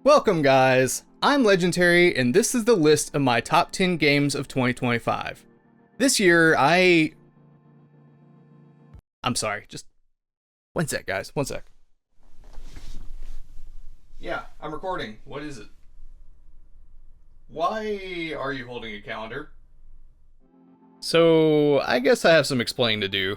Welcome guys, I'm Legendary and this is the list of my top 10 games of 2025. This year I'm sorry, just one sec guys, one sec. Yeah, I'm recording. What is it? Why are you holding a calendar? So, I guess I have some explaining to do.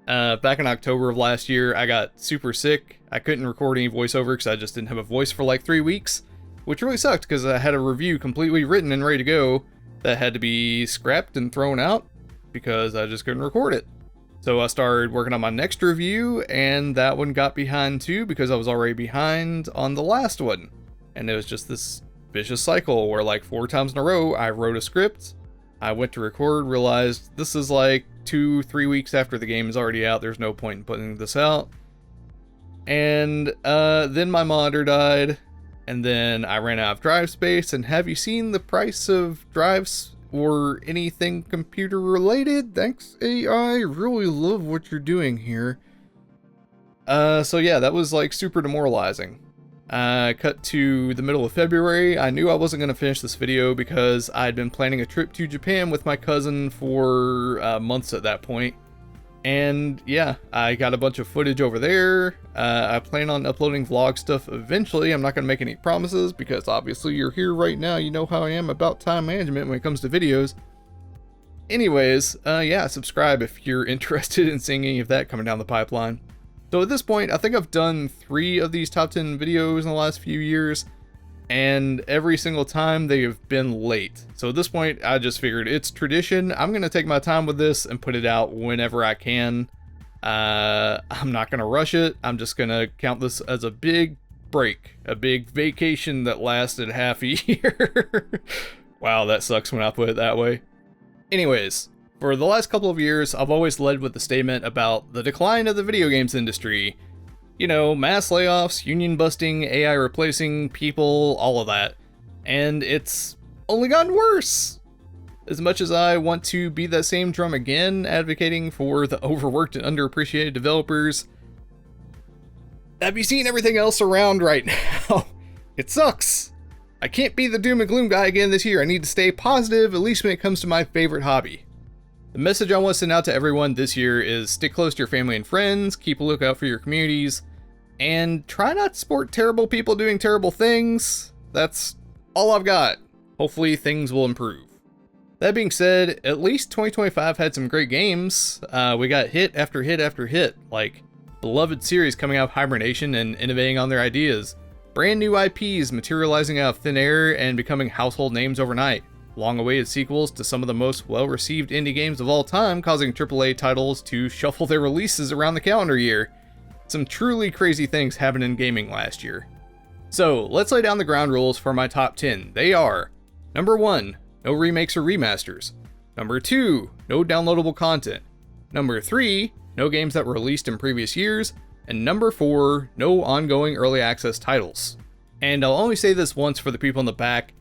Back in October of last year, I got super sick. I couldn't record any voiceover because I just didn't have a voice for like 3 weeks, which really sucked because I had a review completely written and ready to go that had to be scrapped and thrown out because I just couldn't record it. So I started working on my next review, and that one got behind too because I was already behind on the last one. And it was just this vicious cycle where like 4 times in a row I wrote a script, I went to record, realized this is like 2-3 weeks after the game is already out, there's no point in putting this out. And then my monitor died, and then I ran out of drive space, and have you seen the price of drives or anything computer related? Thanks AI, really love what you're doing here. So yeah, that was like super demoralizing. Cut to the middle of February. I knew I wasn't going to finish this video because I'd been planning a trip to Japan with my cousin for months at that point. And yeah, I got a bunch of footage over there. I plan on uploading vlog stuff eventually. I'm not going to make any promises because obviously you're here right now. You know how I am about time management when it comes to videos. Anyways, yeah, subscribe if you're interested in seeing any of that coming down the pipeline. So at this point, I think I've done 3 of these top 10 videos in the last few years, and every single time they have been late. So at this point, I just figured it's tradition. I'm going to take my time with this and put it out whenever I can. I'm not going to rush it. I'm just going to count this as a big break, a big vacation that lasted half a year. Wow, that sucks when I put it that way. Anyways. For the last couple of years, I've always led with the statement about the decline of the video games industry. You know, mass layoffs, union busting, AI replacing people, all of that. And it's only gotten worse. As much as I want to beat that same drum again, advocating for the overworked and underappreciated developers, have you seen everything else around right now? It sucks. I can't be the doom and gloom guy again this year. I need to stay positive, at least when it comes to my favorite hobby. The message I want to send out to everyone this year is stick close to your family and friends, keep a lookout for your communities, and try not to support terrible people doing terrible things. That's all I've got. Hopefully things will improve. That being said, at least 2025 had some great games. We got hit after hit after hit, like beloved series coming out of hibernation and innovating on their ideas, brand new IPs materializing out of thin air and becoming household names overnight, long-awaited sequels to some of the most well-received indie games of all time, causing AAA titles to shuffle their releases around the calendar year. Some truly crazy things happened in gaming last year. So, let's lay down the ground rules for my top 10. They are: number 1, no remakes or remasters. Number 2, no downloadable content. Number 3, no games that were released in previous years. And number 4, no ongoing early access titles. And I'll only say this once for the people in the back: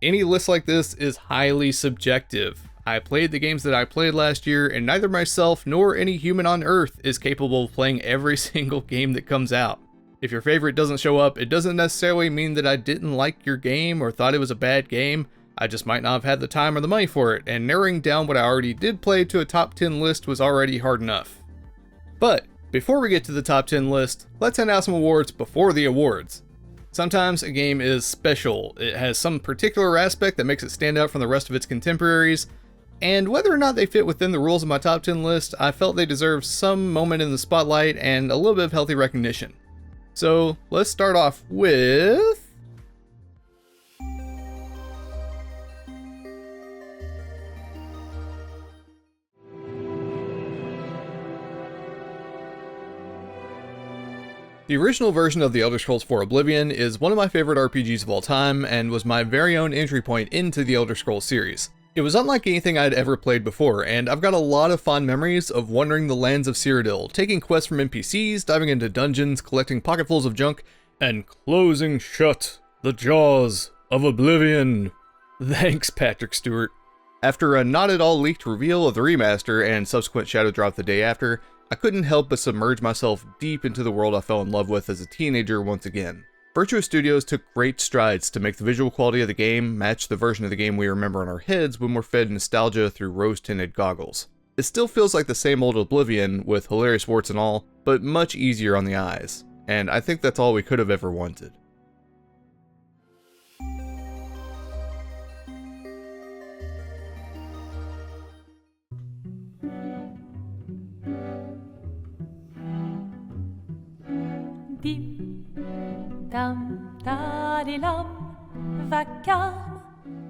any list like this is highly subjective. I played the games that I played last year, and neither myself nor any human on Earth is capable of playing every single game that comes out. If your favorite doesn't show up, it doesn't necessarily mean that I didn't like your game or thought it was a bad game. I just might not have had the time or the money for it, and narrowing down what I already did play to a top 10 list was already hard enough. But before we get to the top 10 list, let's hand out some awards before the awards. Sometimes a game is special. It has some particular aspect that makes it stand out from the rest of its contemporaries, and whether or not they fit within the rules of my top 10 list, I felt they deserved some moment in the spotlight and a little bit of healthy recognition. So let's start off with... The original version of The Elder Scrolls IV Oblivion is one of my favorite RPGs of all time and was my very own entry point into the Elder Scrolls series. It was unlike anything I'd ever played before, and I've got a lot of fond memories of wandering the lands of Cyrodiil, taking quests from NPCs, diving into dungeons, collecting pocketfuls of junk, and closing shut the jaws of Oblivion. Thanks, Patrick Stewart. After a not at all leaked reveal of the remaster and subsequent shadow drop the day after, I couldn't help but submerge myself deep into the world I fell in love with as a teenager once again. Virtua Studios took great strides to make the visual quality of the game match the version of the game we remember in our heads when we're fed nostalgia through rose-tinted goggles. It still feels like the same old Oblivion with hilarious warts and all, but much easier on the eyes, and I think that's all we could have ever wanted.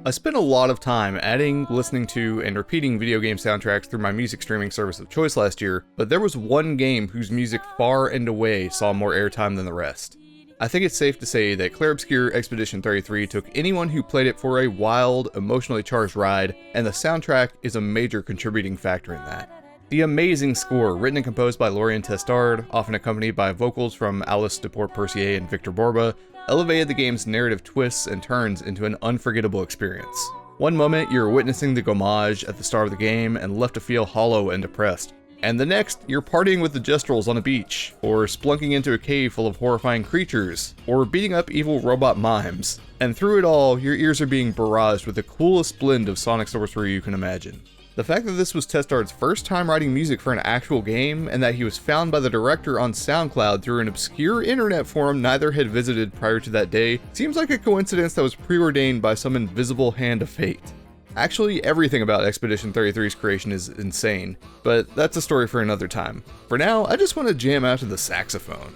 I spent a lot of time adding, listening to, and repeating video game soundtracks through my music streaming service of choice last year, but there was one game whose music far and away saw more airtime than the rest. I think it's safe to say that Clair Obscur Expedition 33 took anyone who played it for a wild, emotionally charged ride, and the soundtrack is a major contributing factor in that. The amazing score, written and composed by Lorien Testard, often accompanied by vocals from Alice Deport-Percier and Victor Borba, elevated the game's narrative twists and turns into an unforgettable experience. One moment, you're witnessing the gommage at the start of the game and left to feel hollow and depressed. And the next, you're partying with the Jestrels on a beach, or splunking into a cave full of horrifying creatures, or beating up evil robot mimes. And through it all, your ears are being barraged with the coolest blend of sonic sorcery you can imagine. The fact that this was Testard's first time writing music for an actual game, and that he was found by the director on SoundCloud through an obscure internet forum neither had visited prior to that day, seems like a coincidence that was preordained by some invisible hand of fate. Actually, everything about Expedition 33's creation is insane, but that's a story for another time. For now, I just want to jam out to the saxophone.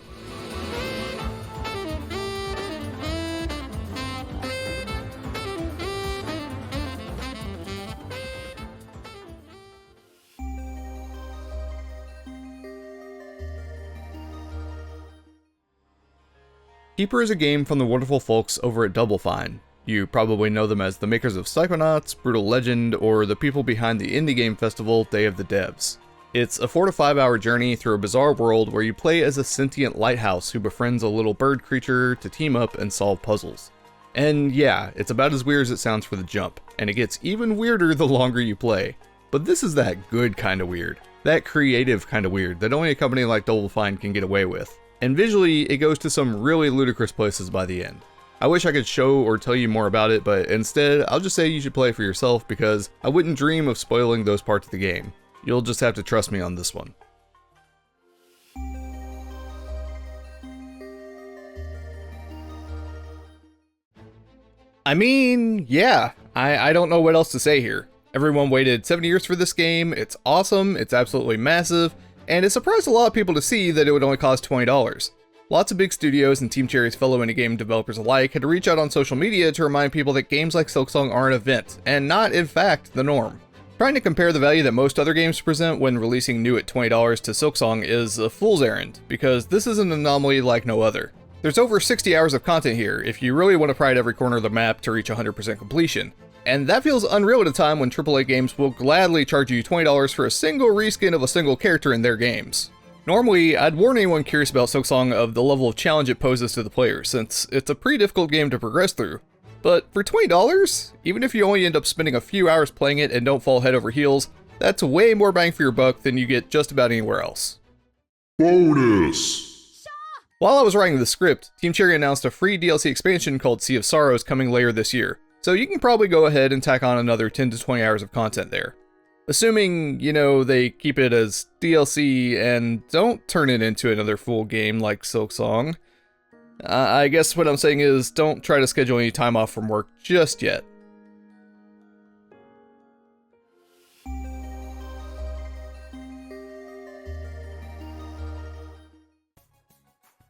Keeper is a game from the wonderful folks over at Double Fine. You probably know them as the makers of Psychonauts, Brutal Legend, or the people behind the indie game festival Day of the Devs. It's a 4 to 5 hour journey through a bizarre world where you play as a sentient lighthouse who befriends a little bird creature to team up and solve puzzles. And yeah, it's about as weird as it sounds for the jump, and it gets even weirder the longer you play. But this is that good kind of weird. That creative kind of weird that only a company like Double Fine can get away with. And visually, it goes to some really ludicrous places by the end. I wish I could show or tell you more about it, but instead, I'll just say you should play for yourself because I wouldn't dream of spoiling those parts of the game. You'll just have to trust me on this one. I mean, yeah, I don't know what else to say here. Everyone waited 7 years for this game, it's awesome, it's absolutely massive, and it surprised a lot of people to see that it would only cost $20. Lots of big studios and Team Cherry's fellow indie game developers alike had to reach out on social media to remind people that games like Silksong are an event, and not, in fact, the norm. Trying to compare the value that most other games present when releasing new at $20 to Silksong is a fool's errand, because this is an anomaly like no other. There's over 60 hours of content here if you really want to pry at every corner of the map to reach 100% completion. And that feels unreal at a time when AAA games will gladly charge you $20 for a single reskin of a single character in their games. Normally, I'd warn anyone curious about Silksong of the level of challenge it poses to the player, since it's a pretty difficult game to progress through. But for $20, even if you only end up spending a few hours playing it and don't fall head over heels, that's way more bang for your buck than you get just about anywhere else. Bonus! While I was writing the script, Team Cherry announced a free DLC expansion called Sea of Sorrows coming later this year, so you can probably go ahead and tack on another 10 to 20 hours of content there. Assuming, they keep it as DLC and don't turn it into another full game like Silksong. I guess what I'm saying is don't try to schedule any time off from work just yet.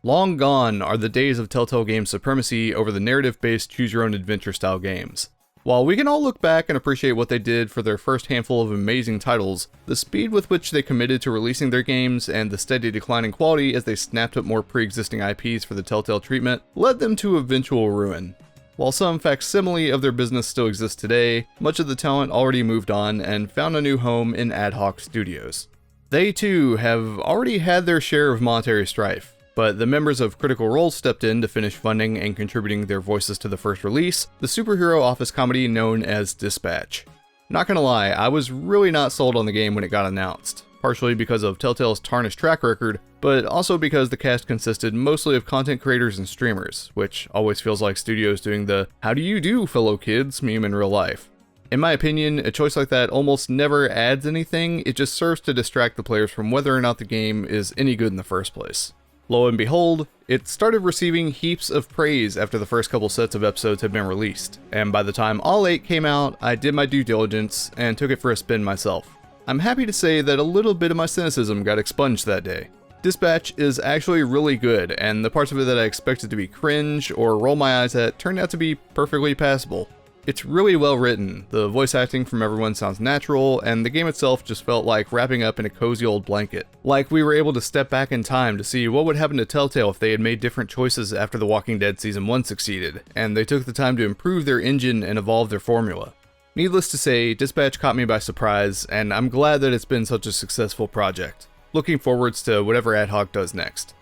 Long gone are the days of Telltale Games' supremacy over the narrative-based choose-your-own-adventure style games. While we can all look back and appreciate what they did for their first handful of amazing titles, the speed with which they committed to releasing their games and the steady decline in quality as they snapped up more pre-existing IPs for the Telltale treatment led them to eventual ruin. While some facsimile of their business still exists today, much of the talent already moved on and found a new home in ad hoc studios. They too have already had their share of monetary strife, but the members of Critical Role stepped in to finish funding and contributing their voices to the first release, the superhero office comedy known as Dispatch. Not gonna lie, I was really not sold on the game when it got announced. partially because of Telltale's tarnished track record, but also because the cast consisted mostly of content creators and streamers, which always feels like studios doing the "how do you do, fellow kids" meme in real life. In my opinion, a choice like that almost never adds anything, it just serves to distract the players from whether or not the game is any good in the first place. Lo and behold, it started receiving heaps of praise after the first couple sets of episodes had been released, and by the time all 8 came out, I did my due diligence and took it for a spin myself. I'm happy to say that a little bit of my cynicism got expunged that day. Dispatch is actually really good, and the parts of it that I expected to be cringe or roll my eyes at turned out to be perfectly passable. It's really well written, the voice acting from everyone sounds natural, and the game itself just felt like wrapping up in a cozy old blanket. Like we were able to step back in time to see what would happen to Telltale if they had made different choices after The Walking Dead Season 1 succeeded, and they took the time to improve their engine and evolve their formula. Needless to say, Dispatch caught me by surprise, and I'm glad that it's been such a successful project. Looking forwards to whatever Ad Hoc does next.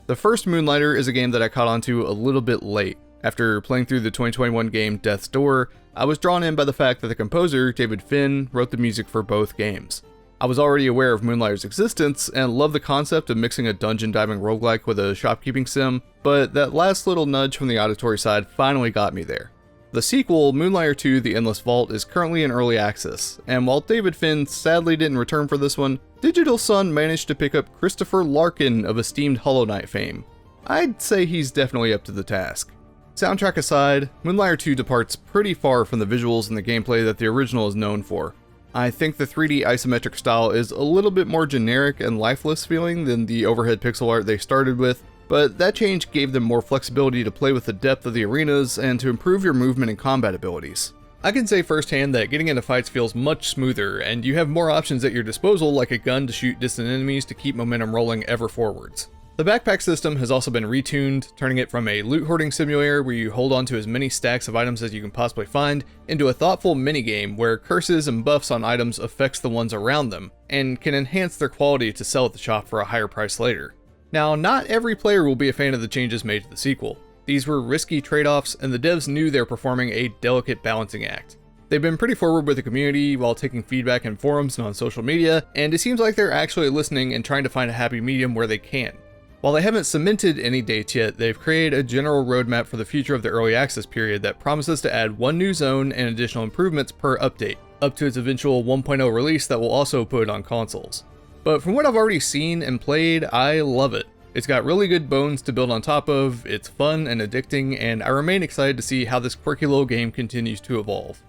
The first Moonlighter is a game that I caught onto a little bit late. After playing through the 2021 game Death's Door, I was drawn in by the fact that the composer, David Finn, wrote the music for both games. I was already aware of Moonlighter's existence and loved the concept of mixing a dungeon diving roguelike with a shopkeeping sim, but that last little nudge from the auditory side finally got me there. The sequel, Moonlighter 2: The Endless Vault, is currently in early access, and while David Finn sadly didn't return for this one, Digital Sun managed to pick up Christopher Larkin of esteemed Hollow Knight fame. I'd say he's definitely up to the task. Soundtrack aside, Moonlighter 2 departs pretty far from the visuals and the gameplay that the original is known for. I think the 3D isometric style is a little bit more generic and lifeless feeling than the overhead pixel art they started with, but that change gave them more flexibility to play with the depth of the arenas and to improve your movement and combat abilities. I can say firsthand that getting into fights feels much smoother, and you have more options at your disposal like a gun to shoot distant enemies to keep momentum rolling ever forwards. The backpack system has also been retuned, turning it from a loot hoarding simulator where you hold on to as many stacks of items as you can possibly find, into a thoughtful minigame where curses and buffs on items affects the ones around them, and can enhance their quality to sell at the shop for a higher price later. Now, not every player will be a fan of the changes made to the sequel. These were risky trade-offs, and the devs knew they were performing a delicate balancing act. They've been pretty forward with the community while taking feedback in forums and on social media, and it seems like they're actually listening and trying to find a happy medium where they can. While they haven't cemented any dates yet, they've created a general roadmap for the future of the early access period that promises to add one new zone and additional improvements per update, up to its eventual 1.0 release that will also put it on consoles. But from what I've already seen and played, I love it. It's got really good bones to build on top of, it's fun and addicting, and I remain excited to see how this quirky little game continues to evolve.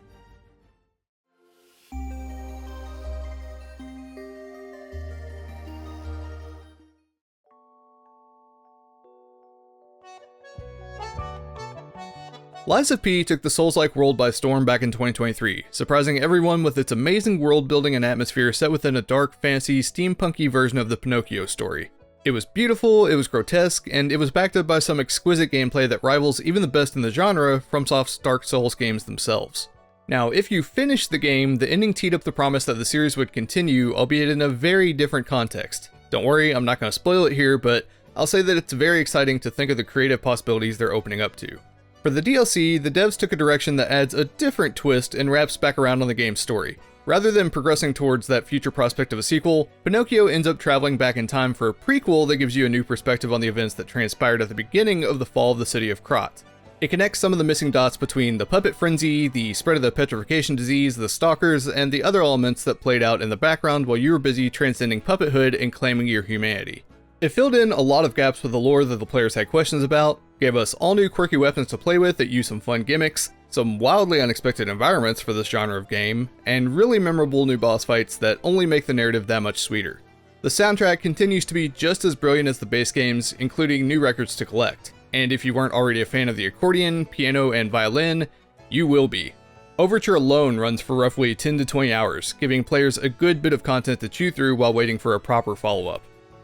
Lies of P took the Souls-like world by storm back in 2023, surprising everyone with its amazing world building and atmosphere set within a dark, fantasy, steampunky version of the Pinocchio story. It was beautiful, it was grotesque, and it was backed up by some exquisite gameplay that rivals even the best in the genre, FromSoft's Dark Souls games themselves. Now, if you finished the game, the ending teed up the promise that the series would continue, albeit in a very different context. Don't worry, I'm not going to spoil it here, but I'll say that it's very exciting to think of the creative possibilities they're opening up to. For the DLC, the devs took a direction that adds a different twist and wraps back around on the game's story. Rather than progressing towards that future prospect of a sequel, Pinocchio ends up traveling back in time for a prequel that gives you a new perspective on the events that transpired at the beginning of the fall of the city of Krat. It connects some of the missing dots between the puppet frenzy, the spread of the petrification disease, the stalkers, and the other elements that played out in the background while you were busy transcending puppethood and claiming your humanity. It filled in a lot of gaps with the lore that the players had questions about, gave us all new quirky weapons to play with that use some fun gimmicks, some wildly unexpected environments for this genre of game, and really memorable new boss fights that only make the narrative that much sweeter. The soundtrack continues to be just as brilliant as the base games, including new records to collect, and if you weren't already a fan of the accordion, piano, and violin, you will be. Overture alone runs for roughly 10 to 20 hours, giving players a good bit of content to chew through while waiting for a proper follow-up.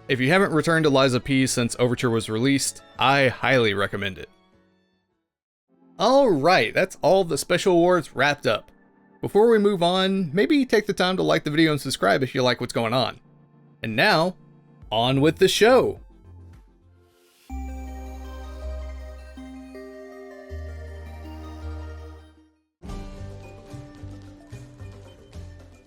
If you haven't returned to Lies of P since Overture was released, I highly recommend it. Alright, that's all the special awards wrapped up. Before we move on, maybe take the time to like the video and subscribe if you like what's going on. And now, on with the show!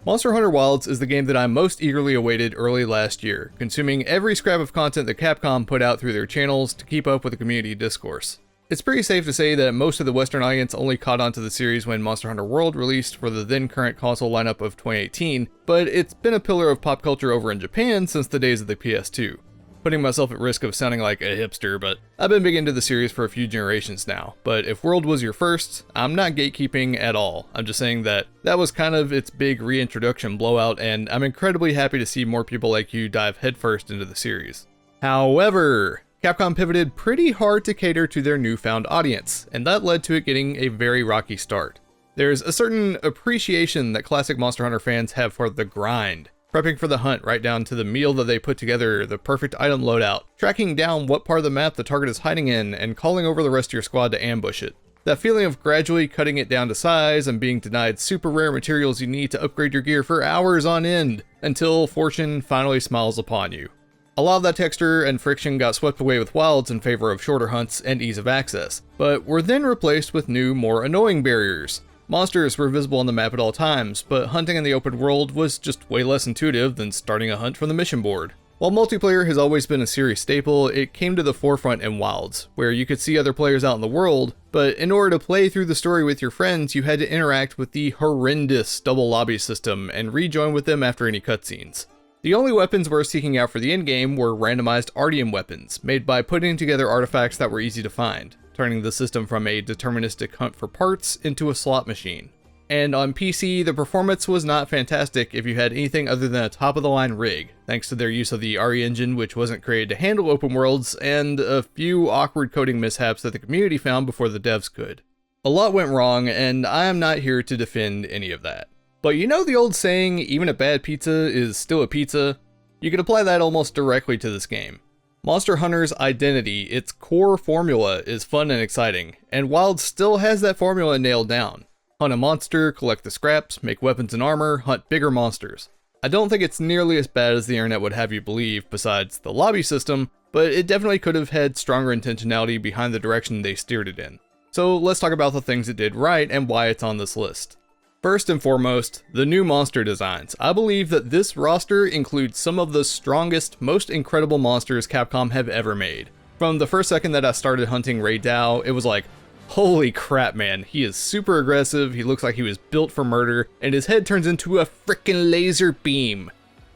Monster Hunter Wilds is the game that I most eagerly awaited early last year, consuming every scrap of content that Capcom put out through their channels to keep up with the community discourse. It's pretty safe to say that most of the Western audience only caught on to the series when Monster Hunter World released for the then current console lineup of 2018, but it's been a pillar of pop culture over in Japan since the days of the PS2. Putting myself at risk of sounding like a hipster, but I've been big into the series for a few generations now. But if World was your first, I'm not gatekeeping at all. I'm just saying that was kind of its big reintroduction blowout, and I'm incredibly happy to see more people like you dive headfirst into the series. However, Capcom pivoted pretty hard to cater to their newfound audience, and that led to it getting a very rocky start. There's a certain appreciation that classic Monster Hunter fans have for the grind, prepping for the hunt right down to the meal that they put together, the perfect item loadout, tracking down what part of the map the target is hiding in, and calling over the rest of your squad to ambush it. That feeling of gradually cutting it down to size and being denied super rare materials you need to upgrade your gear for hours on end, until fortune finally smiles upon you. A lot of that texture and friction got swept away with Wilds in favor of shorter hunts and ease of access, but were then replaced with new, more annoying barriers. Monsters were visible on the map at all times, but hunting in the open world was just way less intuitive than starting a hunt from the mission board. While multiplayer has always been a series staple, it came to the forefront in Wilds, where you could see other players out in the world, but in order to play through the story with your friends, you had to interact with the horrendous double lobby system and rejoin with them after any cutscenes. The only weapons worth seeking out for the endgame were randomized Artium weapons, made by putting together artifacts that were easy to find, turning the system from a deterministic hunt for parts into a slot machine. And on PC, the performance was not fantastic if you had anything other than a top-of-the-line rig, thanks to their use of the RE engine, which wasn't created to handle open worlds, and a few awkward coding mishaps that the community found before the devs could. A lot went wrong, and I am not here to defend any of that. But you know the old saying, even a bad pizza is still a pizza? You can apply that almost directly to this game. Monster Hunter's identity, its core formula, is fun and exciting, and Wild still has that formula nailed down. Hunt a monster, collect the scraps, make weapons and armor, hunt bigger monsters. I don't think it's nearly as bad as the internet would have you believe, besides the lobby system, but it definitely could have had stronger intentionality behind the direction they steered it in. So let's talk about the things it did right and why it's on this list. First and foremost, the new monster designs. I believe that this roster includes some of the strongest, most incredible monsters Capcom have ever made. From the first second that I started hunting Ray Dow, it was like, holy crap man, he is super aggressive, he looks like he was built for murder, and his head turns into a frickin' laser beam.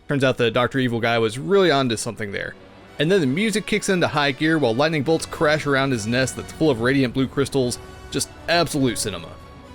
Turns out the Dr. Evil guy was really onto something there. And then the music kicks into high gear while lightning bolts crash around his nest that's full of radiant blue crystals. Just absolute cinema.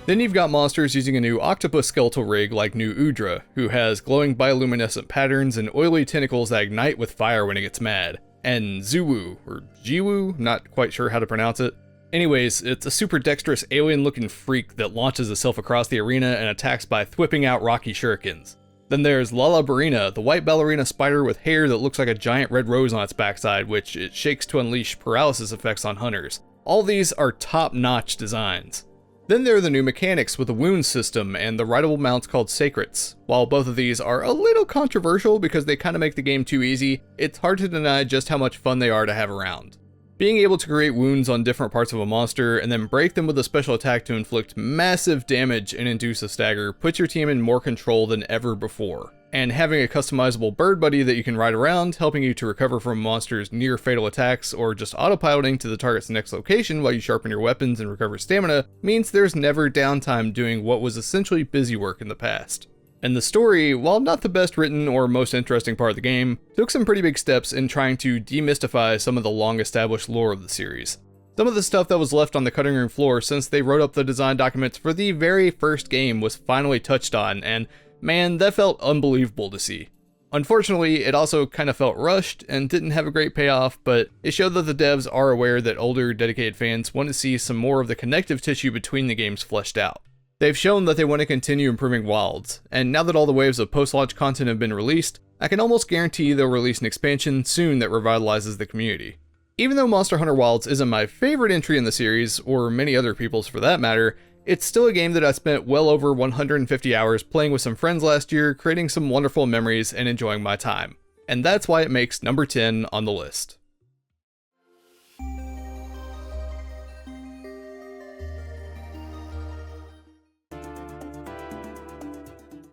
Then you've got monsters using a new octopus skeletal rig like New Udra, who has glowing bioluminescent patterns and oily tentacles that ignite with fire when it gets mad. And Zuwu, or Jiwu, not quite sure how to pronounce it. Anyways, it's a super dexterous alien-looking freak that launches itself across the arena and attacks by whipping out rocky shurikens. Then there's Lala Barina, the white ballerina spider with hair that looks like a giant red rose on its backside, which it shakes to unleash paralysis effects on hunters. All these are top-notch designs. Then there are the new mechanics with the wound system and the rideable mounts called Sacrets. While both of these are a little controversial because they kind of make the game too easy, it's hard to deny just how much fun they are to have around. Being able to create wounds on different parts of a monster and then break them with a special attack to inflict massive damage and induce a stagger puts your team in more control than ever before. And having a customizable bird buddy that you can ride around, helping you to recover from monsters' near fatal attacks or just autopiloting to the target's next location while you sharpen your weapons and recover stamina, means there's never downtime doing what was essentially busy work in the past. And the story, while not the best written or most interesting part of the game, took some pretty big steps in trying to demystify some of the long-established lore of the series. Some of the stuff that was left on the cutting room floor since they wrote up the design documents for the very first game was finally touched on, and man, that felt unbelievable to see. Unfortunately, it also kind of felt rushed and didn't have a great payoff, but it showed that the devs are aware that older, dedicated fans want to see some more of the connective tissue between the games fleshed out. They've shown that they want to continue improving Wilds, and now that all the waves of post-launch content have been released, I can almost guarantee they'll release an expansion soon that revitalizes the community. Even though Monster Hunter Wilds isn't my favorite entry in the series, or many other people's for that matter, it's still a game that I spent well over 150 hours playing with some friends last year, creating some wonderful memories and enjoying my time. And that's why it makes number 10 on the list.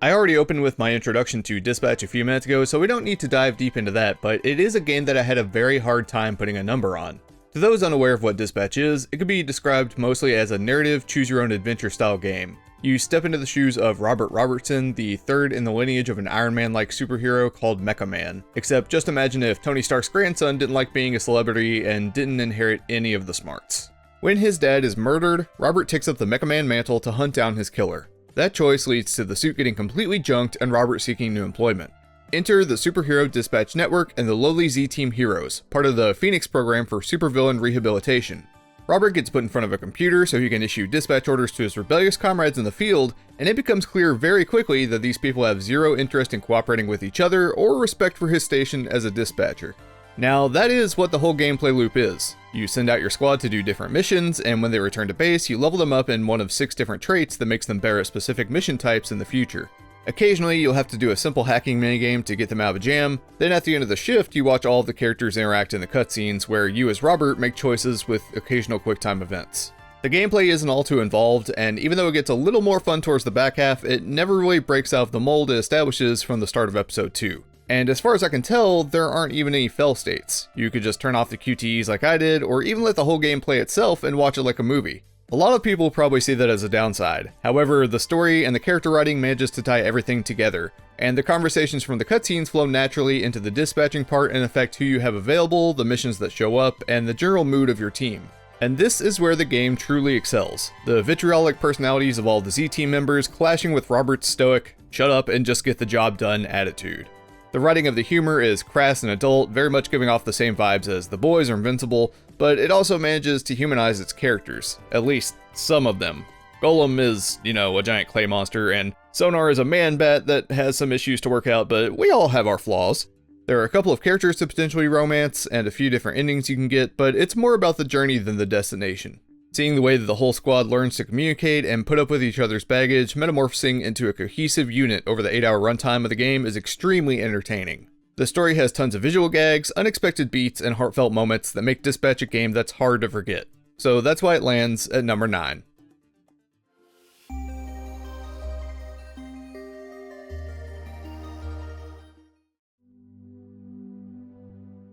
I already opened with my introduction to Dispatch a few minutes ago, so we don't need to dive deep into that, but it is a game that I had a very hard time putting a number on. To those unaware of what Dispatch is, it could be described mostly as a narrative, choose-your-own-adventure style game. You step into the shoes of Robert Robertson, the third in the lineage of an Iron Man-like superhero called Mecha Man. Except just imagine if Tony Stark's grandson didn't like being a celebrity and didn't inherit any of the smarts. When his dad is murdered, Robert takes up the Mecha Man mantle to hunt down his killer. That choice leads to the suit getting completely junked and Robert seeking new employment. Enter the Superhero Dispatch Network and the lowly Z-Team Heroes, part of the Phoenix program for supervillain rehabilitation. Robert gets put in front of a computer so he can issue dispatch orders to his rebellious comrades in the field, and it becomes clear very quickly that these people have zero interest in cooperating with each other or respect for his station as a dispatcher. Now, that is what the whole gameplay loop is. You send out your squad to do different missions, and when they return to base, you level them up in one of 6 different traits that makes them better at specific mission types in the future. Occasionally, you'll have to do a simple hacking minigame to get them out of a jam, then at the end of the shift, you watch all of the characters interact in the cutscenes, where you as Robert make choices with occasional QuickTime events. The gameplay isn't all too involved, and even though it gets a little more fun towards the back half, it never really breaks out of the mold it establishes from the start of episode 2. And as far as I can tell, there aren't even any fail states. You could just turn off the QTEs like I did, or even let the whole game play itself and watch it like a movie. A lot of people probably see that as a downside. However, the story and the character writing manages to tie everything together, and the conversations from the cutscenes flow naturally into the dispatching part and affect who you have available, the missions that show up, and the general mood of your team. And this is where the game truly excels. The vitriolic personalities of all the Z-Team members clashing with Robert's stoic, shut up and just get the job done attitude. The writing of the humor is crass and adult, very much giving off the same vibes as The Boys or Invincible, but it also manages to humanize its characters, at least some of them. Golem is, a giant clay monster, and Sonar is a man-bat that has some issues to work out, but we all have our flaws. There are a couple of characters to potentially romance, and a few different endings you can get, but it's more about the journey than the destination. Seeing the way that the whole squad learns to communicate and put up with each other's baggage, metamorphosing into a cohesive unit over the 8-hour runtime of the game is extremely entertaining. The story has tons of visual gags, unexpected beats, and heartfelt moments that make Dispatch a game that's hard to forget. So that's why it lands at number 9.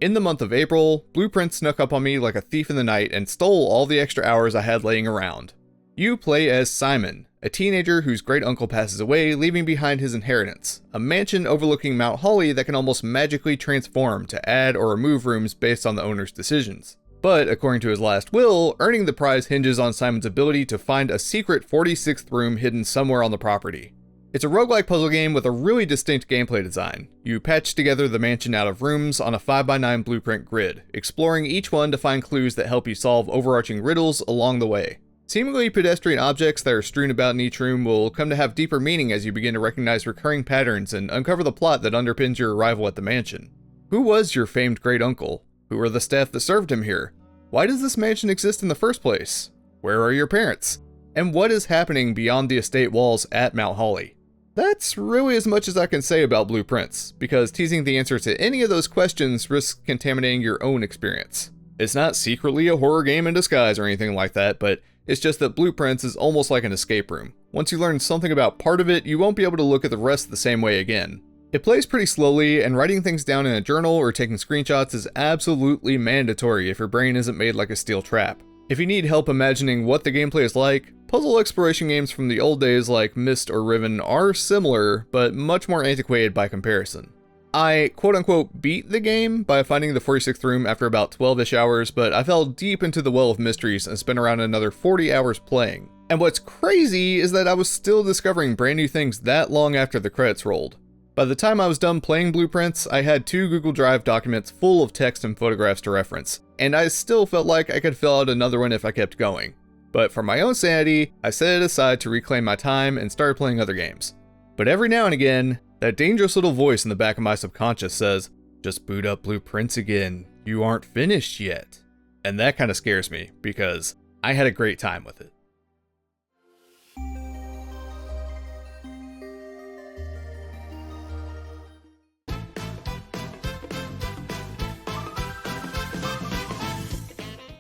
In the month of April, Blueprint snuck up on me like a thief in the night and stole all the extra hours I had laying around. You play as Simon, a teenager whose great uncle passes away, leaving behind his inheritance, a mansion overlooking Mount Holly that can almost magically transform to add or remove rooms based on the owner's decisions. But according to his last will, earning the prize hinges on Simon's ability to find a secret 46th room hidden somewhere on the property. It's a roguelike puzzle game with a really distinct gameplay design. You patch together the mansion out of rooms on a 5x9 blueprint grid, exploring each one to find clues that help you solve overarching riddles along the way. Seemingly pedestrian objects that are strewn about in each room will come to have deeper meaning as you begin to recognize recurring patterns and uncover the plot that underpins your arrival at the mansion. Who was your famed great uncle? Who are the staff that served him here? Why does this mansion exist in the first place? Where are your parents? And what is happening beyond the estate walls at Mount Holly? That's really as much as I can say about Blueprints, because teasing the answer to any of those questions risks contaminating your own experience. It's not secretly a horror game in disguise or anything like that, but it's just that Blueprints is almost like an escape room. Once you learn something about part of it, you won't be able to look at the rest the same way again. It plays pretty slowly, and writing things down in a journal or taking screenshots is absolutely mandatory if your brain isn't made like a steel trap. If you need help imagining what the gameplay is like, puzzle exploration games from the old days like Myst or Riven are similar, but much more antiquated by comparison. I quote-unquote beat the game by finding the 46th room after about 12-ish hours, but I fell deep into the well of mysteries and spent around another 40 hours playing. And what's crazy is that I was still discovering brand new things that long after the credits rolled. By the time I was done playing Blueprints, I had 2 Google Drive documents full of text and photographs to reference, and I still felt like I could fill out another one if I kept going. But for my own sanity, I set it aside to reclaim my time and started playing other games. But every now and again, that dangerous little voice in the back of my subconscious says, "Just boot up Blueprints again, you aren't finished yet." And that kind of scares me, because I had a great time with it.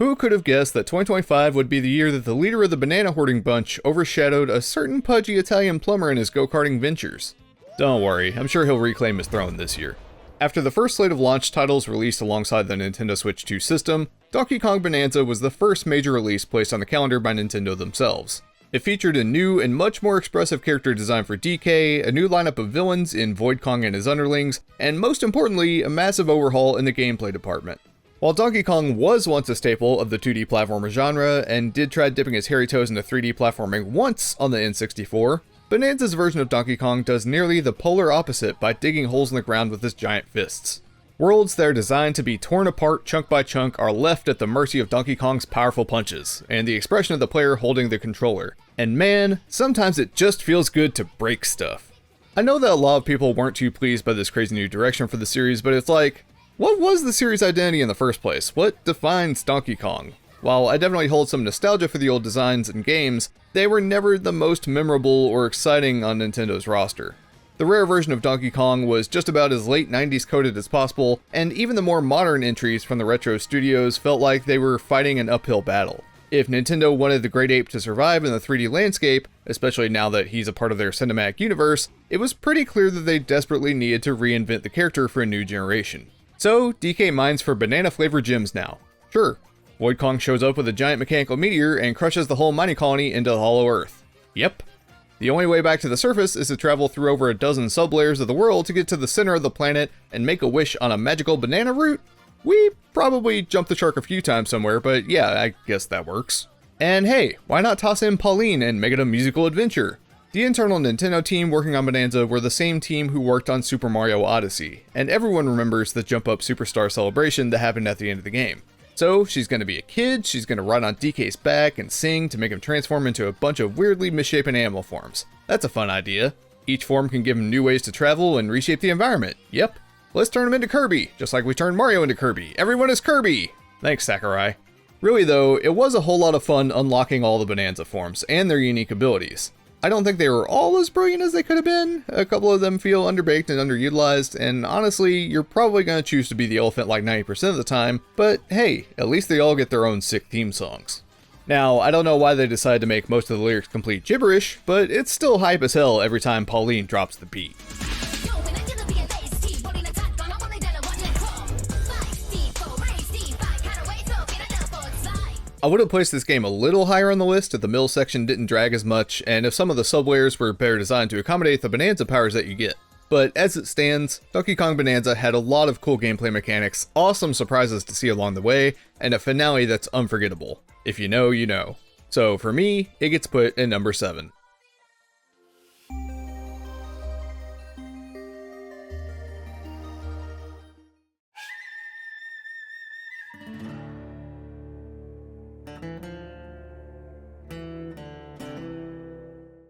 Who could have guessed that 2025 would be the year that the leader of the banana hoarding bunch overshadowed a certain pudgy Italian plumber in his go-karting ventures? Don't worry, I'm sure he'll reclaim his throne this year. After the first slate of launch titles released alongside the Nintendo Switch 2 system, Donkey Kong Bonanza was the first major release placed on the calendar by Nintendo themselves. It featured a new and much more expressive character design for DK, a new lineup of villains in Void Kong and his underlings, and most importantly, a massive overhaul in the gameplay department. While Donkey Kong was once a staple of the 2D platformer genre, and did try dipping his hairy toes into 3D platforming once on the N64, Bonanza's version of Donkey Kong does nearly the polar opposite by digging holes in the ground with his giant fists. Worlds that are designed to be torn apart chunk by chunk are left at the mercy of Donkey Kong's powerful punches, and the expression of the player holding the controller. And man, sometimes it just feels good to break stuff. I know that a lot of people weren't too pleased by this crazy new direction for the series, but it's like, what was the series' identity in the first place? What defines Donkey Kong? While I definitely hold some nostalgia for the old designs and games, they were never the most memorable or exciting on Nintendo's roster. The rare version of Donkey Kong was just about as late 90s coded as possible, and even the more modern entries from the retro studios felt like they were fighting an uphill battle. If Nintendo wanted the Great Ape to survive in the 3D landscape, especially now that he's a part of their cinematic universe, it was pretty clear that they desperately needed to reinvent the character for a new generation. So, DK mines for banana-flavored gems now. Sure, Void Kong shows up with a giant mechanical meteor and crushes the whole mining colony into the hollow earth. Yep. The only way back to the surface is to travel through over a dozen sublayers of the world to get to the center of the planet and make a wish on a magical banana root? We probably jumped the shark a few times somewhere, but yeah, I guess that works. And hey, why not toss in Pauline and make it a musical adventure? The internal Nintendo team working on Bonanza were the same team who worked on Super Mario Odyssey, and everyone remembers the Jump Up Superstar celebration that happened at the end of the game. So she's going to be a kid, she's going to ride on DK's back and sing to make him transform into a bunch of weirdly misshapen animal forms. That's a fun idea. Each form can give him new ways to travel and reshape the environment. Yep. Let's turn him into Kirby, just like we turned Mario into Kirby. Everyone is Kirby! Thanks, Sakurai. Really though, it was a whole lot of fun unlocking all the Bonanza forms and their unique abilities. I don't think they were all as brilliant as they could have been. A couple of them feel underbaked and underutilized, and honestly, you're probably going to choose to be the elephant like 90% of the time, but hey, at least they all get their own sick theme songs. Now, I don't know why they decided to make most of the lyrics complete gibberish, but it's still hype as hell every time Pauline drops the beat. I would have placed this game a little higher on the list if the mill section didn't drag as much, and if some of the sublayers were better designed to accommodate the Bonanza powers that you get. But as it stands, Donkey Kong Bonanza had a lot of cool gameplay mechanics, awesome surprises to see along the way, and a finale that's unforgettable. If you know, you know. So for me, it gets put in number 7.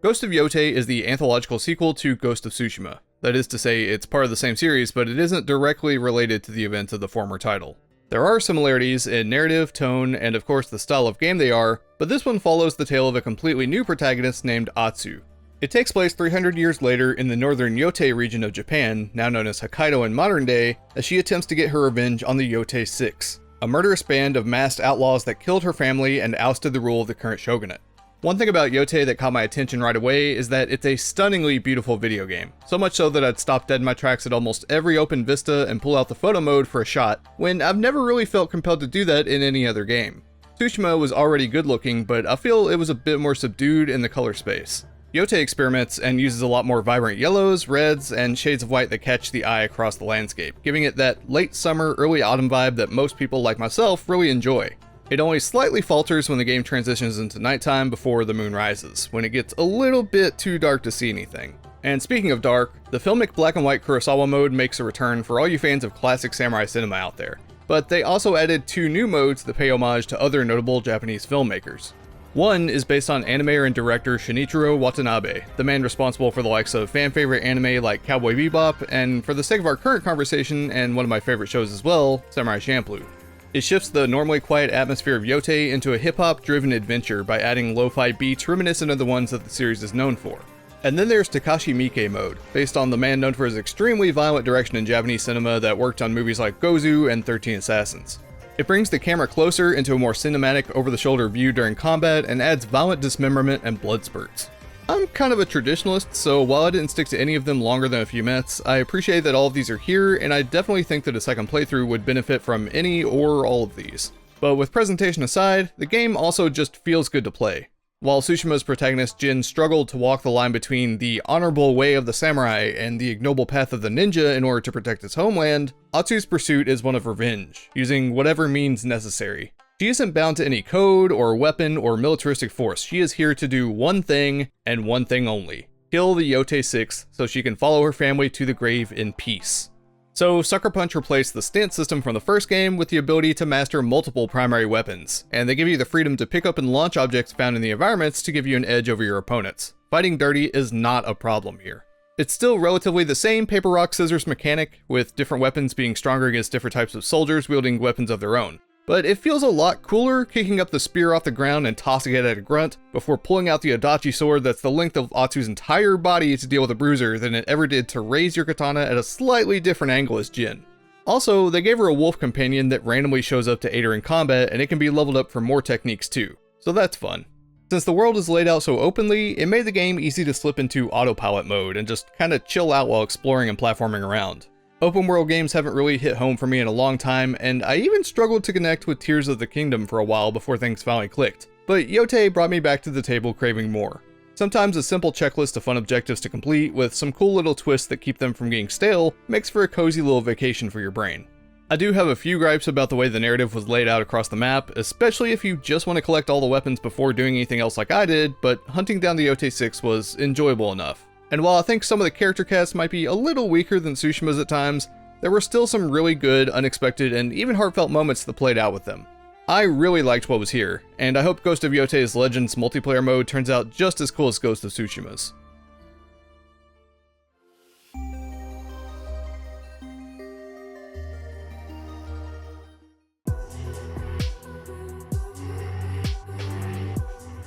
Ghost of Yotei is the anthological sequel to Ghost of Tsushima. That is to say, it's part of the same series, but it isn't directly related to the events of the former title. There are similarities in narrative, tone, and of course the style of game they are, but this one follows the tale of a completely new protagonist named Atsu. It takes place 300 years later in the northern Yotei region of Japan, now known as Hokkaido in modern day, as she attempts to get her revenge on the Yotei Six, a murderous band of masked outlaws that killed her family and ousted the rule of the current shogunate. One thing about Yotei that caught my attention right away is that it's a stunningly beautiful video game, so much so that I'd stop dead in my tracks at almost every open vista and pull out the photo mode for a shot, when I've never really felt compelled to do that in any other game. Tsushima was already good looking, but I feel it was a bit more subdued in the color space. Yotei experiments and uses a lot more vibrant yellows, reds, and shades of white that catch the eye across the landscape, giving it that late summer, early autumn vibe that most people like myself really enjoy. It only slightly falters when the game transitions into nighttime before the moon rises, when it gets a little bit too dark to see anything. And speaking of dark, the filmic black and white Kurosawa mode makes a return for all you fans of classic samurai cinema out there. But they also added 2 new modes that pay homage to other notable Japanese filmmakers. One is based on animator and director Shinichiro Watanabe, the man responsible for the likes of fan-favorite anime like Cowboy Bebop, and for the sake of our current conversation and one of my favorite shows as well, Samurai Champloo. It shifts the normally quiet atmosphere of Yotei into a hip-hop driven adventure by adding lo-fi beats reminiscent of the ones that the series is known for. And then there's Takashi Miike mode, based on the man known for his extremely violent direction in Japanese cinema that worked on movies like Gozu and 13 Assassins. It brings the camera closer into a more cinematic over-the-shoulder view during combat and adds violent dismemberment and blood spurts. I'm kind of a traditionalist, so while I didn't stick to any of them longer than a few minutes, I appreciate that all of these are here, and I definitely think that a second playthrough would benefit from any or all of these. But with presentation aside, the game also just feels good to play. While Tsushima's protagonist Jin struggled to walk the line between the honorable way of the samurai and the ignoble path of the ninja in order to protect his homeland, Atsu's pursuit is one of revenge, using whatever means necessary. She isn't bound to any code or weapon or militaristic force. She is here to do one thing and one thing only: kill the Yote 6 so she can follow her family to the grave in peace. So Sucker Punch replaced the stance system from the first game with the ability to master multiple primary weapons, and they give you the freedom to pick up and launch objects found in the environments to give you an edge over your opponents. Fighting dirty is not a problem here. It's still relatively the same paper rock scissors mechanic, with different weapons being stronger against different types of soldiers wielding weapons of their own. But it feels a lot cooler kicking up the spear off the ground and tossing it at a grunt before pulling out the Adachi sword that's the length of Atsu's entire body to deal with a bruiser than it ever did to raise your katana at a slightly different angle as Jin. Also, they gave her a wolf companion that randomly shows up to aid her in combat, and it can be leveled up for more techniques too, so that's fun. Since the world is laid out so openly, it made the game easy to slip into autopilot mode and just kinda chill out while exploring and platforming around. Open world games haven't really hit home for me in a long time, and I even struggled to connect with Tears of the Kingdom for a while before things finally clicked. But Yote brought me back to the table craving more. Sometimes a simple checklist of fun objectives to complete, with some cool little twists that keep them from getting stale, makes for a cozy little vacation for your brain. I do have a few gripes about the way the narrative was laid out across the map, especially if you just want to collect all the weapons before doing anything else like I did, but hunting down the Yote 6 was enjoyable enough. And while I think some of the character casts might be a little weaker than Tsushima's at times, there were still some really good, unexpected, and even heartfelt moments that played out with them. I really liked what was here, and I hope Ghost of Yote's Legends multiplayer mode turns out just as cool as Ghost of Tsushima's.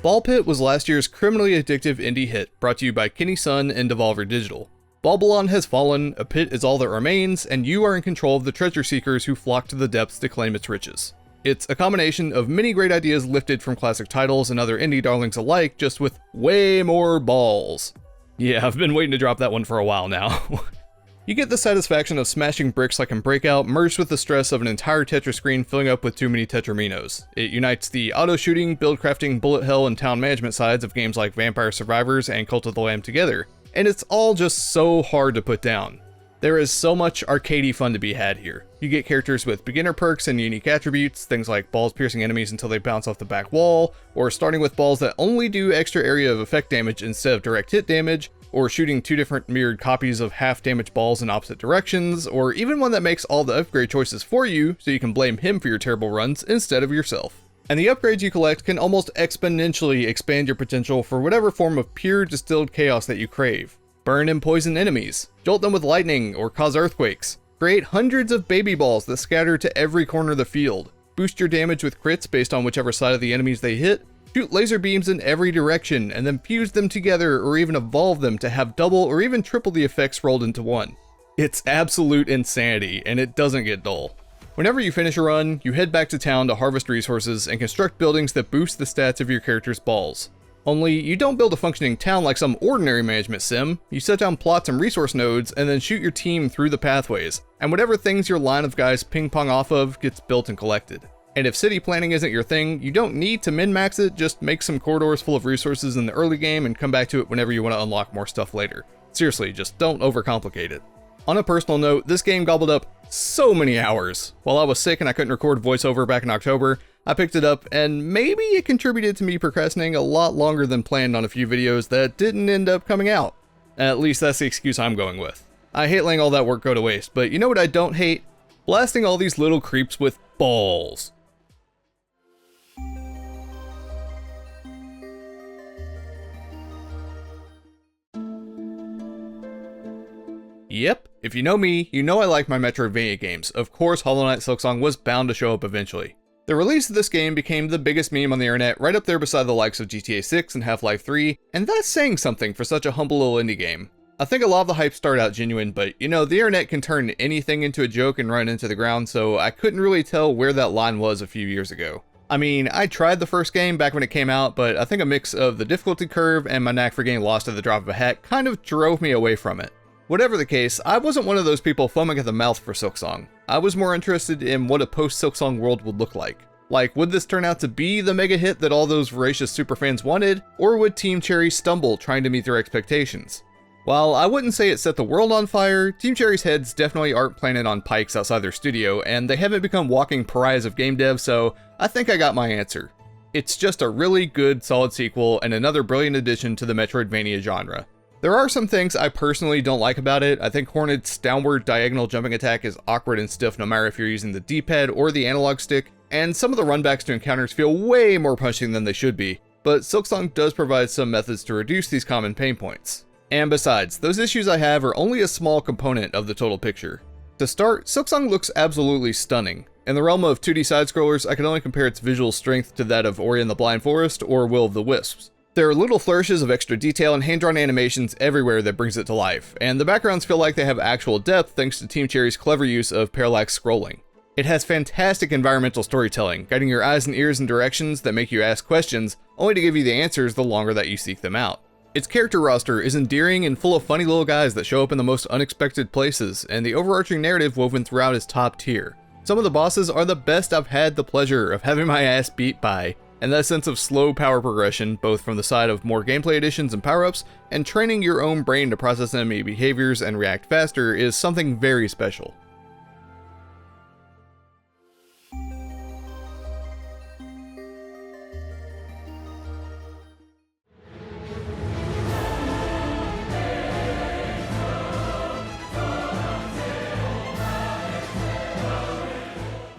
Ball Pit was last year's criminally addictive indie hit, brought to you by Kenny Sun and Devolver Digital. Babylon has fallen, a pit is all that remains, and you are in control of the treasure seekers who flock to the depths to claim its riches. It's a combination of many great ideas lifted from classic titles and other indie darlings alike, just with way more balls. Yeah, I've been waiting to drop that one for a while now. You get the satisfaction of smashing bricks like in Breakout, merged with the stress of an entire Tetra screen filling up with too many Tetraminos. It unites the auto-shooting, build-crafting, bullet hell, and town management sides of games like Vampire Survivors and Cult of the Lamb together, and it's all just so hard to put down. There is so much arcadey fun to be had here. You get characters with beginner perks and unique attributes, things like balls piercing enemies until they bounce off the back wall, or starting with balls that only do extra area of effect damage instead of direct hit damage, or shooting two different mirrored copies of half-damage balls in opposite directions, or even one that makes all the upgrade choices for you, so you can blame him for your terrible runs instead of yourself. And the upgrades you collect can almost exponentially expand your potential for whatever form of pure distilled chaos that you crave. Burn and poison enemies, jolt them with lightning or cause earthquakes, create hundreds of baby balls that scatter to every corner of the field, boost your damage with crits based on whichever side of the enemies they hit, shoot laser beams in every direction, and then fuse them together or even evolve them to have double or even triple the effects rolled into one. It's absolute insanity, and it doesn't get dull. Whenever you finish a run, you head back to town to harvest resources and construct buildings that boost the stats of your character's balls. Only, you don't build a functioning town like some ordinary management sim. You set down plots and resource nodes and then shoot your team through the pathways, and whatever things your line of guys ping pong off of gets built and collected. And if city planning isn't your thing, you don't need to min-max it, just make some corridors full of resources in the early game and come back to it whenever you want to unlock more stuff later. Seriously, just don't overcomplicate it. On a personal note, this game gobbled up so many hours. While I was sick and I couldn't record voiceover back in October, I picked it up and maybe it contributed to me procrastinating a lot longer than planned on a few videos that didn't end up coming out. At least that's the excuse I'm going with. I hate letting all that work go to waste, but you know what I don't hate? Blasting all these little creeps with balls. Yep, if you know me, you know I like my Metroidvania games. Of course, Hollow Knight Silksong was bound to show up eventually. The release of this game became the biggest meme on the internet, right up there beside the likes of GTA 6 and Half-Life 3, and that's saying something for such a humble little indie game. I think a lot of the hype started out genuine, but you know, the internet can turn anything into a joke and run into the ground, so I couldn't really tell where that line was a few years ago. I mean, I tried the first game back when it came out, but I think a mix of the difficulty curve and my knack for getting lost at the drop of a hat kind of drove me away from it. Whatever the case, I wasn't one of those people foaming at the mouth for Silksong. I was more interested in what a post-Silksong world would look like. Like, would this turn out to be the mega hit that all those voracious superfans wanted, or would Team Cherry stumble trying to meet their expectations? While I wouldn't say it set the world on fire, Team Cherry's heads definitely aren't planted on pikes outside their studio, and they haven't become walking pariahs of game dev, so I think I got my answer. It's just a really good, solid sequel, and another brilliant addition to the Metroidvania genre. There are some things I personally don't like about it. I think Hornet's downward diagonal jumping attack is awkward and stiff no matter if you're using the D-pad or the analog stick, and some of the runbacks to encounters feel way more punching than they should be, but Silksong does provide some methods to reduce these common pain points. And besides, those issues I have are only a small component of the total picture. To start, Silksong looks absolutely stunning. In the realm of 2D side-scrollers, I can only compare its visual strength to that of Ori and the Blind Forest or Will of the Wisps. There are little flourishes of extra detail and hand-drawn animations everywhere that brings it to life, and the backgrounds feel like they have actual depth thanks to Team Cherry's clever use of parallax scrolling. It has fantastic environmental storytelling, guiding your eyes and ears in directions that make you ask questions, only to give you the answers the longer that you seek them out. Its character roster is endearing and full of funny little guys that show up in the most unexpected places, and the overarching narrative woven throughout is top tier. Some of the bosses are the best I've had the pleasure of having my ass beat by, and that sense of slow power progression, both from the side of more gameplay additions and power-ups, and training your own brain to process enemy behaviors and react faster is something very special.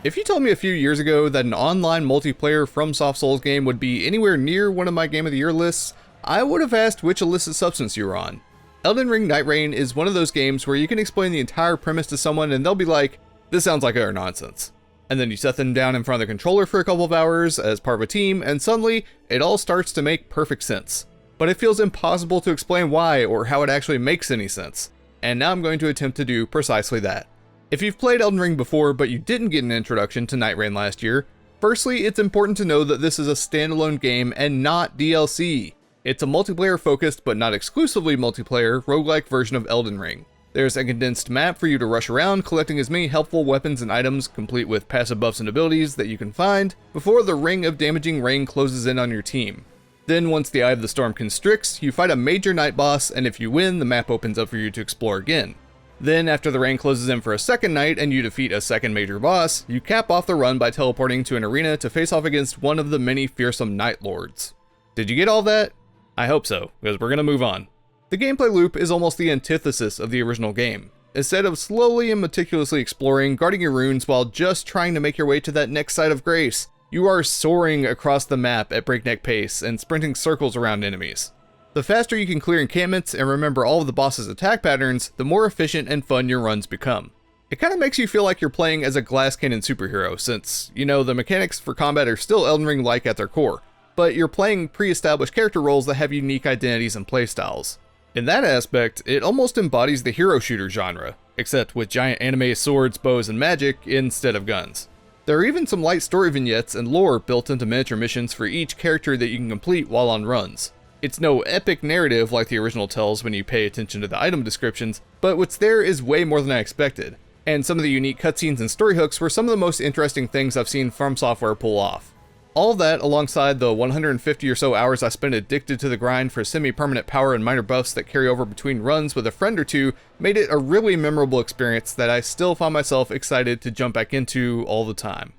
If you told me a few years ago that an online multiplayer FromSoft Souls game would be anywhere near one of my Game of the Year lists, I would have asked which illicit substance you were on. Elden Ring Night Rain is one of those games where you can explain the entire premise to someone and they'll be like, this sounds like utter nonsense. And then you set them down in front of the controller for a couple of hours as part of a team, and suddenly it all starts to make perfect sense. But it feels impossible to explain why or how it actually makes any sense. And now I'm going to attempt to do precisely that. If you've played Elden Ring before but you didn't get an introduction to Night Rain last year, firstly, it's important to know that this is a standalone game and not DLC. It's a multiplayer-focused but not exclusively multiplayer roguelike version of Elden Ring. There's a condensed map for you to rush around collecting as many helpful weapons and items, complete with passive buffs and abilities, that you can find before the ring of damaging rain closes in on your team. Then once the Eye of the Storm constricts, you fight a major night boss, and if you win, the map opens up for you to explore again. Then, after the rain closes in for a second night and you defeat a second major boss, you cap off the run by teleporting to an arena to face off against one of the many fearsome Night Lords. Did you get all that? I hope so, because we're gonna move on. The gameplay loop is almost the antithesis of the original game. Instead of slowly and meticulously exploring, guarding your runes while just trying to make your way to that next site of grace, you are soaring across the map at breakneck pace and sprinting circles around enemies. The faster you can clear encampments and remember all of the boss's attack patterns, the more efficient and fun your runs become. It kind of makes you feel like you're playing as a glass cannon superhero, since, the mechanics for combat are still Elden Ring-like at their core, but you're playing pre-established character roles that have unique identities and playstyles. In that aspect, it almost embodies the hero shooter genre, except with giant anime swords, bows, and magic instead of guns. There are even some light story vignettes and lore built into miniature missions for each character that you can complete while on runs. It's no epic narrative like the original tells when you pay attention to the item descriptions, but what's there is way more than I expected, and some of the unique cutscenes and story hooks were some of the most interesting things I've seen From Software pull off. All of that, alongside the 150 or so hours I spent addicted to the grind for semi-permanent power and minor buffs that carry over between runs with a friend or two, made it a really memorable experience that I still find myself excited to jump back into all the time.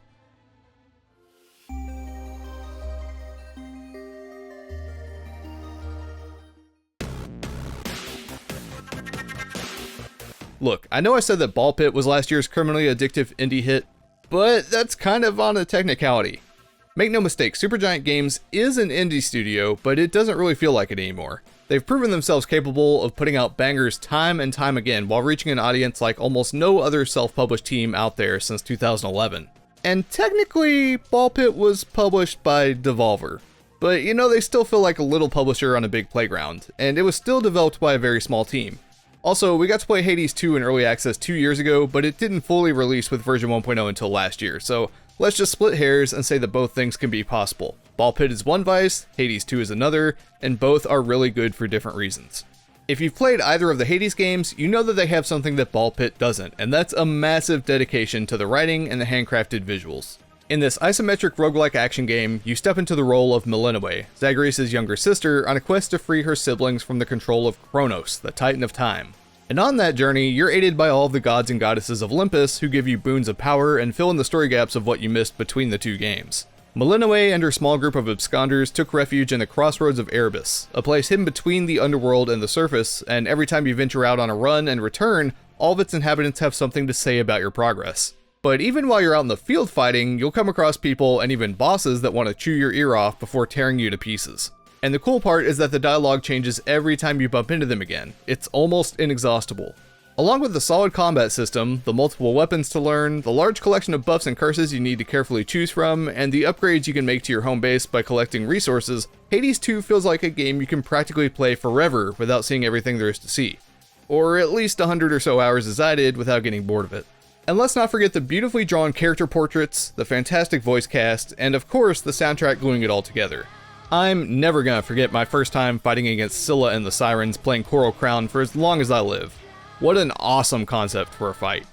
Look, I know I said that Ball Pit was last year's criminally addictive indie hit, but that's kind of on a technicality. Make no mistake, Supergiant Games is an indie studio, but it doesn't really feel like it anymore. They've proven themselves capable of putting out bangers time and time again while reaching an audience like almost no other self-published team out there since 2011. And technically, Ball Pit was published by Devolver. But they still feel like a little publisher on a big playground, and it was still developed by a very small team. Also, we got to play Hades 2 in early access 2 years ago, but it didn't fully release with version 1.0 until last year, so let's just split hairs and say that both things can be possible. Ball Pit is one vice, Hades 2 is another, and both are really good for different reasons. If you've played either of the Hades games, you know that they have something that Ball Pit doesn't, and that's a massive dedication to the writing and the handcrafted visuals. In this isometric roguelike action game, you step into the role of Melinoe, Zagreus' younger sister, on a quest to free her siblings from the control of Kronos, the Titan of Time. And on that journey, you're aided by all of the gods and goddesses of Olympus who give you boons of power and fill in the story gaps of what you missed between the two games. Melinoe and her small group of absconders took refuge in the crossroads of Erebus, a place hidden between the underworld and the surface, and every time you venture out on a run and return, all of its inhabitants have something to say about your progress. But even while you're out in the field fighting, you'll come across people and even bosses that want to chew your ear off before tearing you to pieces. And the cool part is that the dialogue changes every time you bump into them again. It's almost inexhaustible. Along with the solid combat system, the multiple weapons to learn, the large collection of buffs and curses you need to carefully choose from, and the upgrades you can make to your home base by collecting resources, Hades 2 feels like a game you can practically play forever without seeing everything there is to see. Or at least 100 or so hours as I did without getting bored of it. And let's not forget the beautifully drawn character portraits, the fantastic voice cast, and of course the soundtrack gluing it all together. I'm never gonna forget my first time fighting against Scylla and the Sirens playing Coral Crown for as long as I live. What an awesome concept for a fight.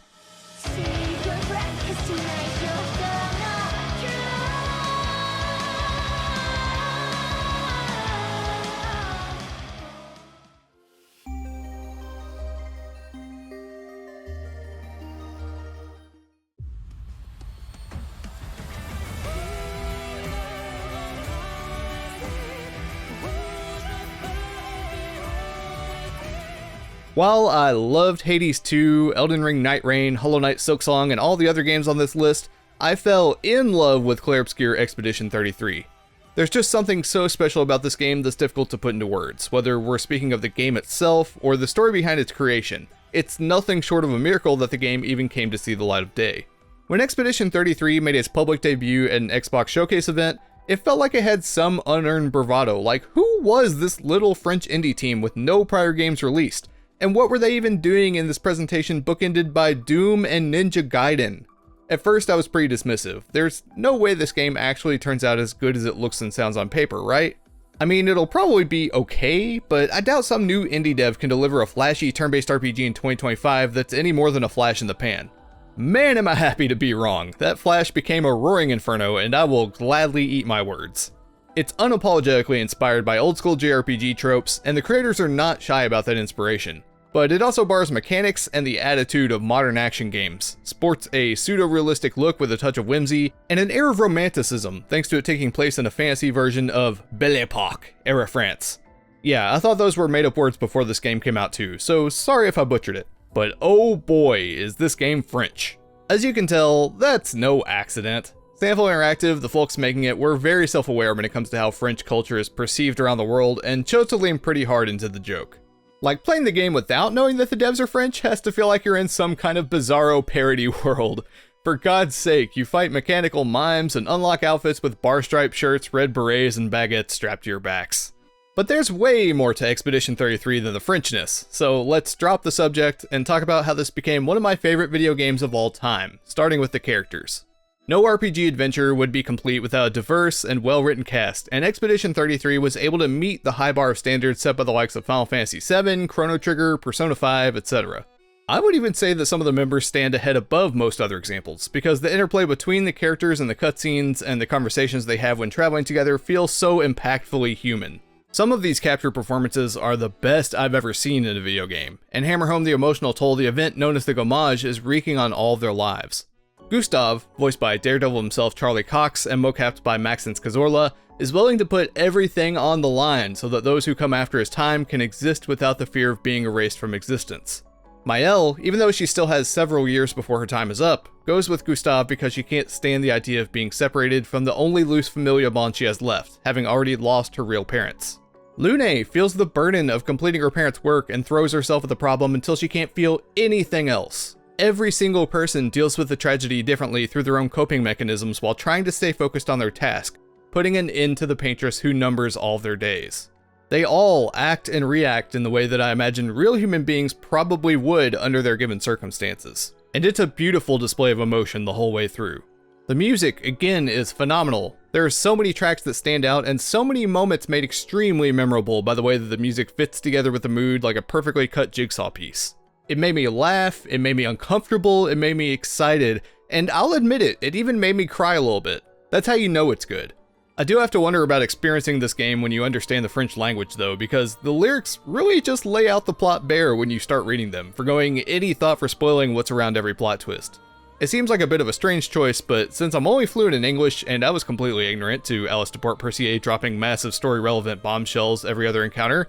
While I loved Hades 2, Elden Ring Night Rain, Hollow Knight Silksong, and all the other games on this list, I fell in love with Clair Obscur Expedition 33. There's just something so special about this game that's difficult to put into words, whether we're speaking of the game itself or the story behind its creation. It's nothing short of a miracle that the game even came to see the light of day. When Expedition 33 made its public debut at an Xbox Showcase event, it felt like it had some unearned bravado, like who was this little French indie team with no prior games released? And what were they even doing in this presentation bookended by Doom and Ninja Gaiden? At first I was pretty dismissive. There's no way this game actually turns out as good as it looks and sounds on paper, right? I mean, it'll probably be okay, but I doubt some new indie dev can deliver a flashy turn-based RPG in 2025 that's any more than a flash in the pan. Man, am I happy to be wrong. That flash became a roaring inferno, and I will gladly eat my words. It's unapologetically inspired by old-school JRPG tropes, and the creators are not shy about that inspiration. But it also borrows mechanics and the attitude of modern action games, sports a pseudo-realistic look with a touch of whimsy, and an air of romanticism thanks to it taking place in a fantasy version of Belle Epoque, era France. Yeah, I thought those were made up words before this game came out too, so sorry if I butchered it. But oh boy, is this game French. As you can tell, that's no accident. Sample Interactive, the folks making it, were very self-aware when it comes to how French culture is perceived around the world and chose to lean pretty hard into the joke. Like, playing the game without knowing that the devs are French has to feel like you're in some kind of bizarro parody world. For God's sake, you fight mechanical mimes and unlock outfits with bar-striped shirts, red berets, and baguettes strapped to your backs. But there's way more to Expedition 33 than the Frenchness, so let's drop the subject and talk about how this became one of my favorite video games of all time, starting with the characters. No RPG adventure would be complete without a diverse and well-written cast, and Expedition 33 was able to meet the high bar of standards set by the likes of Final Fantasy VII, Chrono Trigger, Persona 5, etc. I would even say that some of the members stand ahead above most other examples, because the interplay between the characters and the cutscenes and the conversations they have when traveling together feel so impactfully human. Some of these captured performances are the best I've ever seen in a video game, and hammer home the emotional toll the event known as the Gommage is wreaking on all of their lives. Gustav, voiced by Daredevil himself Charlie Cox and mocapped by Maxence Cazorla, is willing to put everything on the line so that those who come after his time can exist without the fear of being erased from existence. Maëlle, even though she still has several years before her time is up, goes with Gustav because she can't stand the idea of being separated from the only loose familial bond she has left, having already lost her real parents. Lune feels the burden of completing her parents' work and throws herself at the problem until she can't feel anything else. Every single person deals with the tragedy differently through their own coping mechanisms while trying to stay focused on their task, putting an end to the paintress who numbers all their days. They all act and react in the way that I imagine real human beings probably would under their given circumstances. And it's a beautiful display of emotion the whole way through. The music, again, is phenomenal. There are so many tracks that stand out and so many moments made extremely memorable by the way that the music fits together with the mood like a perfectly cut jigsaw piece. It made me laugh, it made me uncomfortable, it made me excited, and I'll admit it, it even made me cry a little bit. That's how you know it's good. I do have to wonder about experiencing this game when you understand the French language though, because the lyrics really just lay out the plot bare when you start reading them, forgoing any thought for spoiling what's around every plot twist. It seems like a bit of a strange choice, but since I'm only fluent in English and I was completely ignorant to Alice de Port-Percier dropping massive story-relevant bombshells every other encounter,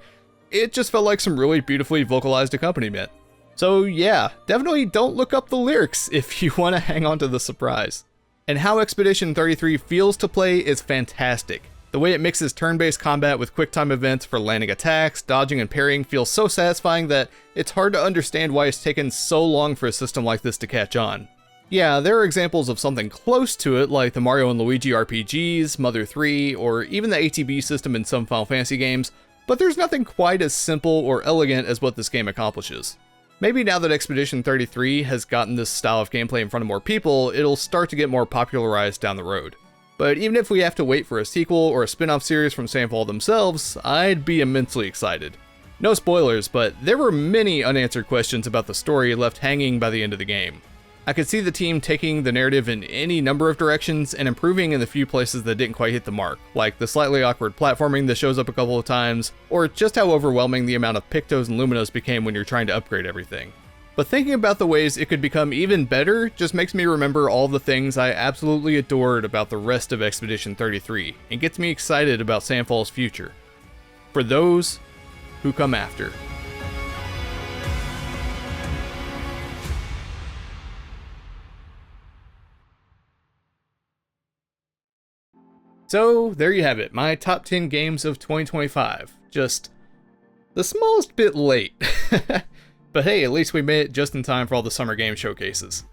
it just felt like some really beautifully vocalized accompaniment. So yeah, definitely don't look up the lyrics if you want to hang on to the surprise. And how Expedition 33 feels to play is fantastic. The way it mixes turn-based combat with quick-time events for landing attacks, dodging and parrying feels so satisfying that it's hard to understand why it's taken so long for a system like this to catch on. Yeah, there are examples of something close to it like the Mario and Luigi RPGs, Mother 3, or even the ATB system in some Final Fantasy games, but there's nothing quite as simple or elegant as what this game accomplishes. Maybe now that Expedition 33 has gotten this style of gameplay in front of more people, it'll start to get more popularized down the road. But even if we have to wait for a sequel or a spin-off series from Samfall themselves, I'd be immensely excited. No spoilers, but there were many unanswered questions about the story left hanging by the end of the game. I could see the team taking the narrative in any number of directions and improving in the few places that didn't quite hit the mark, like the slightly awkward platforming that shows up a couple of times, or just how overwhelming the amount of Pictos and Luminos became when you're trying to upgrade everything. But thinking about the ways it could become even better just makes me remember all the things I absolutely adored about the rest of Expedition 33, and gets me excited about Samfall's future. For those who come after. So, there you have it, my top 10 games of 2025. Just the smallest bit late. But hey, at least we made it just in time for all the summer game showcases.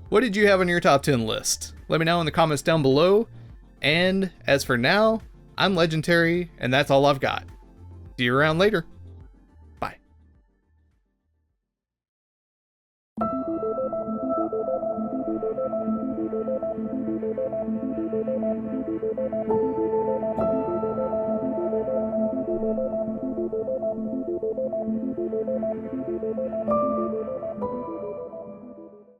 What did you have on your top 10 list? Let me know in the comments down below. And as for now, I'm Legendary, and that's all I've got. See you around later. Bye.